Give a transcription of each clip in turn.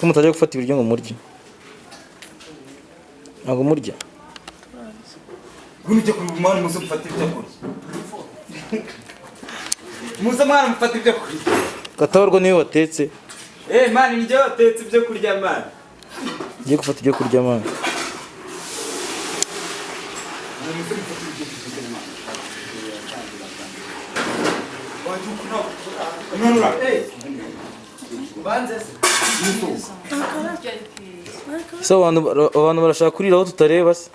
ko mutajya gufata ibiryo ngo murye ntabwo murya Gunije ku mwana muzo mfata ibyo kurya muzo mwana mfata ibyo kurya Gatabarwa niwe watetse mani nijye watetse ibyo kurya mani ngiye gufata ibyo kurya mani So abantu barashaka kurira aho tutareba se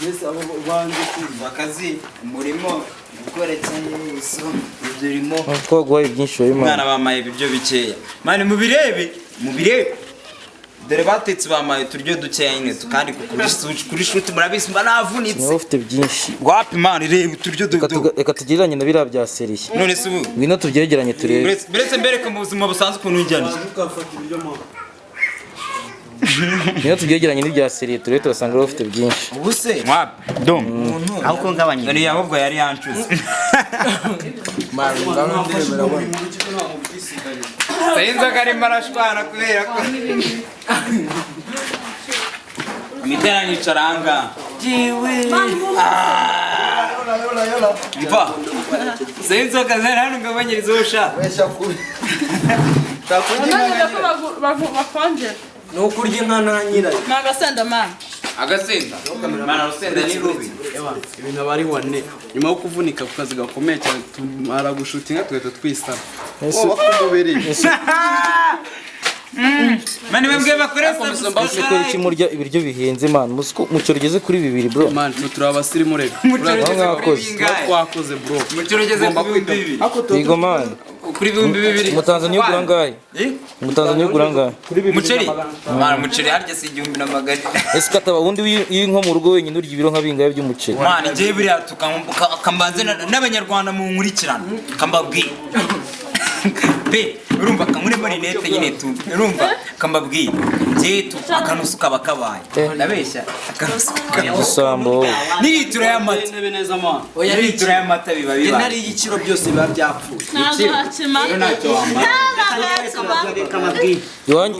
Yes abo banze kuva akazi umurimo gukorekanye uso ibirimo twagwaye byinshi wayo mwana bamaye ibyo bikeya mani mubirebe dore batetse bamaye turyo dukeya nyine tukandi kuri shuti murabisi mba navunitse niwe ufite byinshi gwapi mani reba turyo dudu reka tugereranye na biriya bya seriye none se ubu ngwino tubyegeranye turebe beretse mbereke mu buzima busanzwe ukuntu njyanije ngwino tubyegeranye n'ibya seriye turebe turasanga ufite byinshi ubu se mwapi dom aho ko ngabanye yari ahubwo yari yancuze mani ngabandebera bone Sayinza kari marashwana kubera ko Mitera nicaranga jiwe mva Sayinza kazana hano ngabanyiriza usha wesha kuri None ko bakonje no kurya inkana nyirayo nagasenda man agasenda mana rusenda ni rubi ibintu abari wane nyuma yo kuvunika ku kazi gakomeye cyane tumara gushutinga twete twisana mani bambwe bakoresa Musikora iki murya ibiryo bihenze man mucoro geze kuri 2 bro man turi abasirimu rega twakoze bro mucoro geze kuri 2 Yego man kuri 2,200 mu Tanzania ugura ngahe mu Tanzania ugura ngahe muceri mara muceri harya si 1,000 ese kataba ubundi y'inko mu rugo wenyine urya ibiro nk'abingaye by'umuceri mani je biriya tukambanze n'abanyarwanda mu nkurikirana kambabwiye be urumva kamure muri nete nyine tu urumva kambabwiye je tu akanusu kabakabaye ndabeshya akanusu kabusambo niritura y'amata neza man oya niritura y'amata biba biba nari igiciro byose biba byapfuye ntacyo wambaye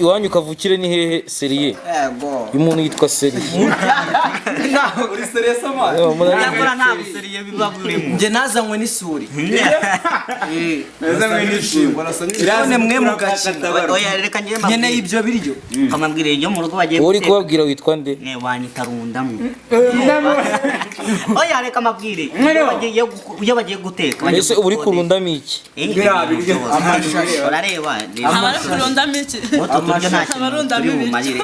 iwanyu kavukire ni hehe seriye yego umuntu yitwa seriye uri serious man yakora nta buseriye biba burimo nje nazanywe n'isuri nazanywe n'isuri none mwe mugakina oya reka ngiye mbabwire nyene ibyo biryo kamabwire iyo mu rugo bagiye uri kubabwira witwa nde wanyita rundamwe oya reka mabwire iyo bagiye guteka ese uri kurundamo iki urareba abari kurundamo iki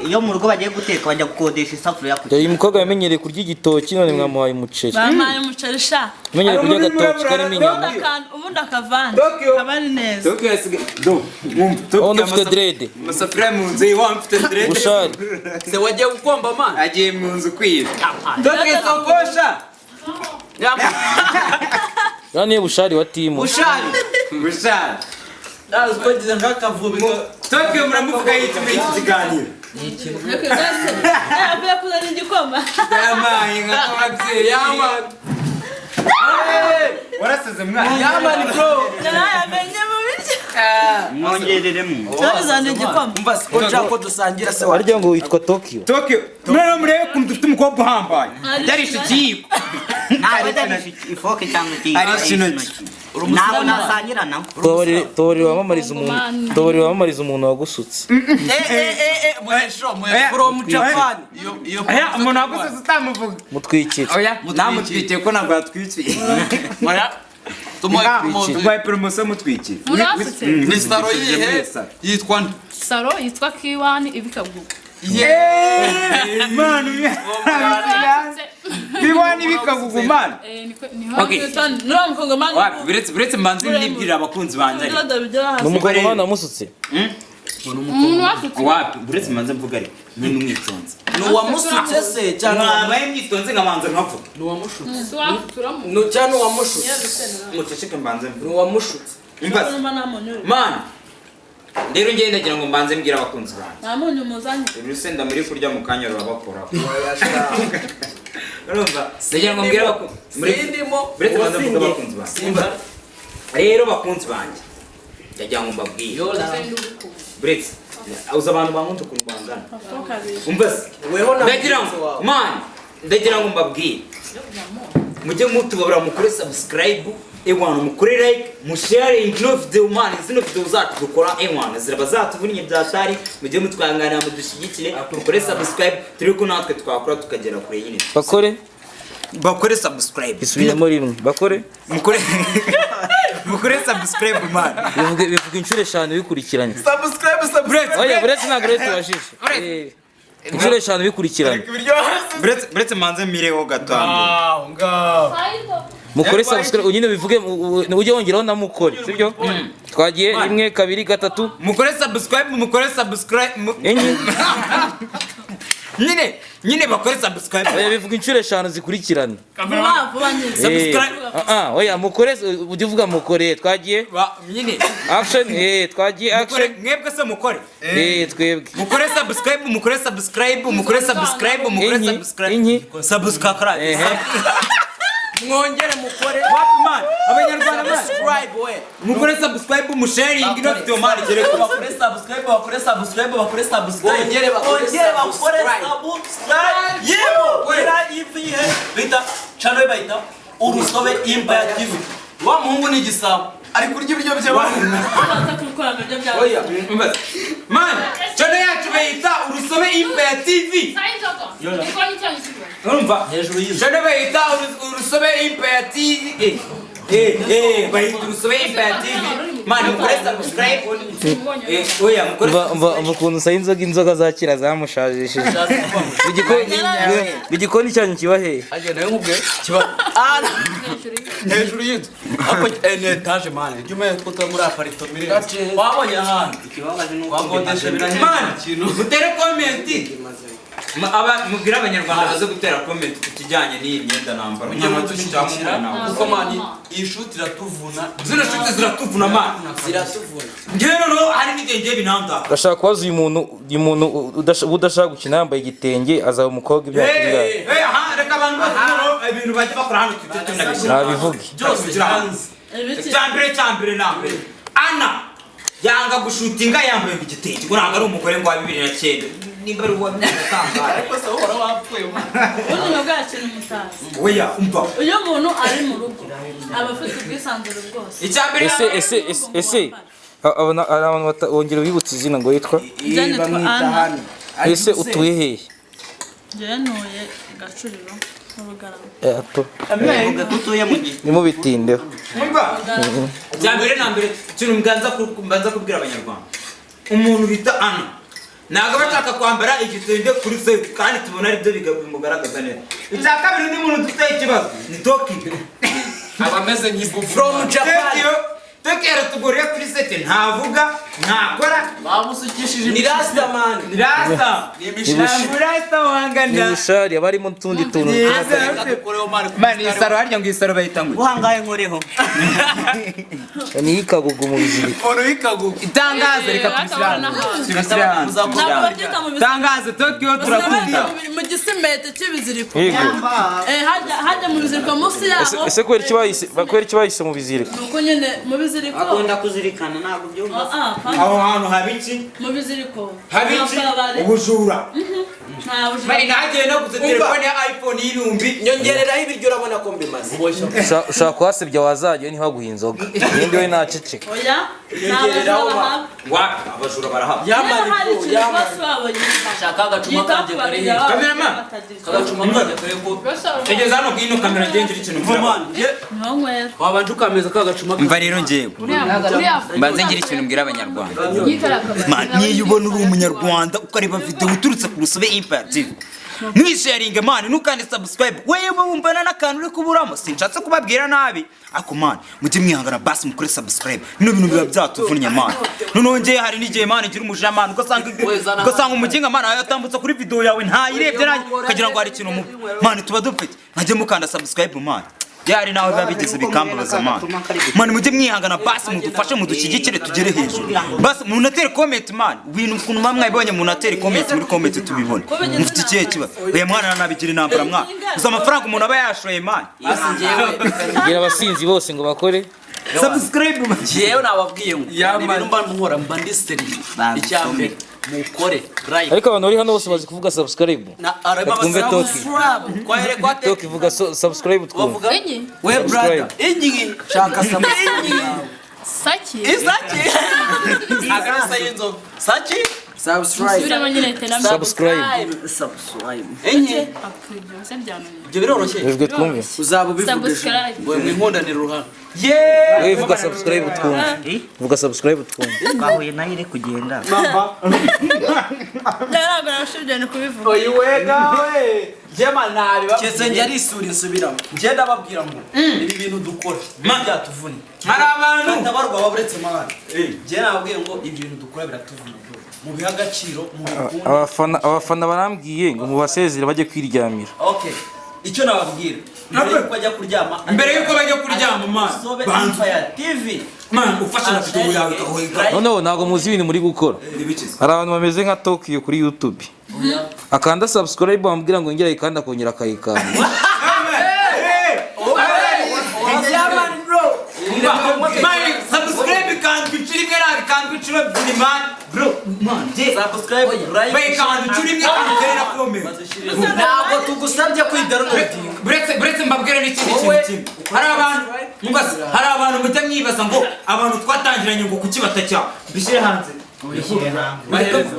iyo mu rugo bagiye guteka bajya gukodesha isafuriya ku uyu mukobwa yamenyereye kurya igitoki none mwamuhaye umuceri bamaye umuceri sha yamenyereye kurya agatoki karimo inyama ubundi akavana abari neza ubundi ufite drede masafuriya mu nzu iwa mfite drede bushari se wagiye gukomba man agiye mu nzu kwiba doke sokosha yani bushari wa timu bushari nazo kugeza nkakavubi toke muramuvuga yiti muri iki kiganiro avuye kuzana igikoma yamaye nk'ababyeyi yamani warasize mwana yamani bro yarayamenye mu biryo mwongereremo tuzana igikoma umva ko nshaka dusangira se warya ngo witwa Tokyo mwana murebe kuntu dufite umukobwa uhambaye yarishe ikiyiko ntawe ifoke cyangwa iki ari kintu nabo nasangira nawe Tobori wamamariza umuntu wagusutse from Japan aya umuntu wagusutse utamuvuga mutwikire oya namutwikiye ko ntabwo yatwikiye tumuhaye promotion mutwikiye ni saro yihe yitwa nde saro yitwa Kiwani ibikagugu man Kiwani bikagugu man biretse mbanze nibwirira abakunzi banjye n'umugabo bana musutse umuntu wasutse wapi biretse mbanze mvuga ari ni mwitsonze ni uwamusutse se cyangwa mwabaye mwitonze nkabanza nkavuga ni uwamushutse waturamo no cyangwa uwamushutse muceceke mbanze ni uwamushutse imbaza man rero ngende ndagira ngo mbanze mbwira abakunzi banjye namunyu muzanye urusenda muri kurya mu kanya rurabakoraho urumva ndagira ngo mbwira abakunzi banjye rero bakunzi banjye ndagira ngo mbabwire buretse uzi abantu bankunda ukuntu bangana umva se ndagira ngo mbabwire mujye mutubabura mukore subscribe ewana mukore like musharing no video man zino video zacu dukora ewana ziraba zatuvunnye byatari mujye mutwanganira mudushyigikire mukore subscribe turi ko natwe twakora tukagera kure nyine bakore subscribe isubiramo rimwe mukore subscribe man bivuga inshuro 5 bikurikiranye subscribe oya buretse ntabwo rero tubashije inshuro 5 bikurikiranye buretse manze mireho gatando mukore subscribe nyine bivuge ujye wongeraho na mukore sibyo twagiye 1 2 3 mukore subscribe nyine bakore subscribe oya bivuga inshuro 5 zikurikirana vuba nyine subscribe oya mukore ujye uvuga mukore twagiye nyine action twagiye action mwebwe se mukore twebwe mukore subscribe mwongere mukore man abanyarwanda subscribe we mukore subscribe musharing no video man gere ko bakore subscribe ongere bakore subscribe yebo wera ifihe bita channel bayita Urusobe Empire TV wa muhungu ni gisabo ari kurya ibiryo by'abantu oya man channel yacu bayita Urusobe Empire TV urumva hejuru y'izo channel bayita Urusobe Empire TV bayita Urusobe Empire TV man mukore subscribe oya mukore ukuntu usa inzoga zakira zamushajishije igikoni cyanyu kiba hehe aje nawe nkubwe kiba hejuru y'inzu ako etage man jume twita muri apartment mire wabonye ahantu ikibabaje nuko wagodesha birahenda man mutere comment mubwira abanyarwanda baze gutera comment ku kijyanye n'iyi myenda nambara kuko man iyi shoot iratuvuna zino shoot ziratuvuna man ngero no hari n'igenge binanda bashaka kubaza uyu muntu udashaka gukina yambaye igitenge azaba umukobwa imyaka ingahe reka abantu bazuro ibintu bajya bakora hano nabivuge cyambere nambe ana yanga gushutinga yambaye igitenge ngo ntabwo ari umugore ngo wa 2009 nimba ari uwa myaka ariko se uhora wapfuye ubuzima bwacu ni umusaza oya umva uyu muntu ari mu rugo aba afite ubwisanzure bwose icyambere ese abantu bongera bibutse izina ngo yitwa ese utuye hehe njyewe ntuye Gacuriro n'Urugarama avuga ko utuye mu gihe nimubitindeho umva cyambere nambere ikintu mbanza kubwira abanyarwanda umuntu bita ana ntabwo bashaka kwambara igitenge kuri se kandi tubona ari byo bimugaragaza neza icya kabiri ni umuntu dufite ikibazo ni Toki abameze nk'ibu from Japan Toki yaratuguriye kuri sete ntavuga ntakora bamusukishije ni rasta man ni rasta wangana ni bushari abarimo utundi tuntu man isaro harya ngo isaro bayita ngo uhangaye nkoreho ni ikagugu mu biziriko oro ikagugu itangazo reka tubishyira tangazo Tokyo turakunda mu gisimete cy'ibiziriko yego hajya mu biziriko munsi yabo ese kwera ikibayise mu biziriko nuko nyine mu biziriko akunda kuzirikana ntabwo byumva aho hantu habiki mu biziriko habiki ubujura bari nagiye no guze telefone ya iPhone y'ibihumbi nyongereraho ibiryo urabona ko mbimaze ushaka kuhasebya wazajya ntihaguhe inzoga ninde we naceceka oya nyongereraho abajura barahaba shaka agacuma kanje kare cameraman agacuma kanje kare ko tegeza hano kwino kamera ngengira ikintu mbwira ntonywera wabanje ukameza kagacuma mva rero ngewe mbanze ngira ikintu mbwira abanyarwanda niyo ubona uri umunyarwanda ukareba video uturutse ku Urusobe Empire TV mwisharinge man nukandi subscribe wewe mumbana nakantu uri kuburamo sinshatse kubabwira nabi ako man mujye mwihangana basi mukore subscribe bino bintu biba byatuvunnye man nonongeye hari n'igihe man ngira umuja man ugasanga umuginga man yatambutse kuri video yawe ntayirebye nanjye kagira ngo hari ikintu man tuba dufite nkajye mukanda subscribe man byari nawe babigeze bikambabaza man mujye mwihangana basi mudufashe mudushyigikire tugere hejuru basi munatere comment man ibintu ukuntu mwabibonye munatere comment muri comment tubibone mufite ikihe kibazo oya mwana nabigira intambara mwana uza amafaranga umuntu aba yashoye man gira abasinzi bose ngo bakore subscribe jewe nababwiye ngo ibintu mba nkora mba ndi serious icyambere mukore like ariko abantu bari hano bose bazi kuvuga subscribe twumve toki kwahere kwate toki vuga subscribe twumve we brother inyi shaka subscribe Saki. Isaki agarasa y'inzo Saki subscribe. enye Ibyo biroroshye ejwe twumve uzaba ubivugisha ngo mwinkondanira uruhanga we vuga subscribe twumve vuga subscribe twumve twahuye nayo iri kugenda Ntabwo nashobye no kubivuga. oyiwega we jema nabi keze njye isuri nsubiramo njye ndababwira ngo ibi bintu dukora byatuvuni hari abantu ndabarwa baburetse mabana njye nababwiye ngo ibi bintu dukora biratuvuna mu biha agaciro mu bikunda abafana barambwiye ngo mubasezere bajye kwiryamira okay icyo nababwira mbere yuko bajya kuryama man Urusobe TV man ufasha na video yawe kahwega noneho ntabwo muzi ibintu muri gukora hari abantu bameze nka Tokyo kuri YouTube akanda subscribe bamubwira ngo ngera ikanda akongera akayikanda subscribe kandi biciri mwe kandi biciro biri man bro man subscribe like kandi biciri mwe kandi na comment ntabwo tugusabye kwidownloading buretse mbabwire n'ikindi kintu kimwe hari abantu mujya mwibaza ngo abantu twatangiranye ngo kuki batacya bishyire hanze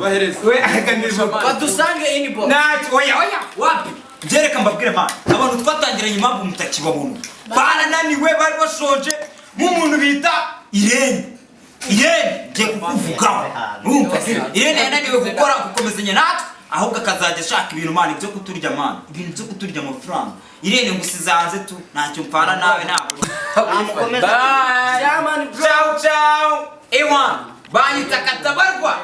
bahereze we aganirwa badusange inbox nacyo oya wapi byereka mbabwire man abantu twatangiranye impamvu mutakibabona barananiwe bari bashonje nk'umuntu bita Irene ngiye kukuvugaho urumva Irene yananiwe gukora gukomezanya natwe ahubwo akazajya ashaka ibintu man byo kuturya man ibintu byo kuturya amafaranga Irene ngusize hanze tu ntacyo mpfana nawe ntabwo ciao ewan banyita katabarwa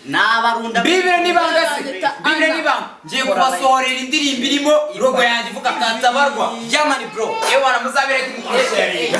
nabarunda Bible nibangase Bible nibang ngiye kubasohorera indirimbo irimo rogo yanjye ivuga katabarwa yamani bro ewana muzabere kumukoresha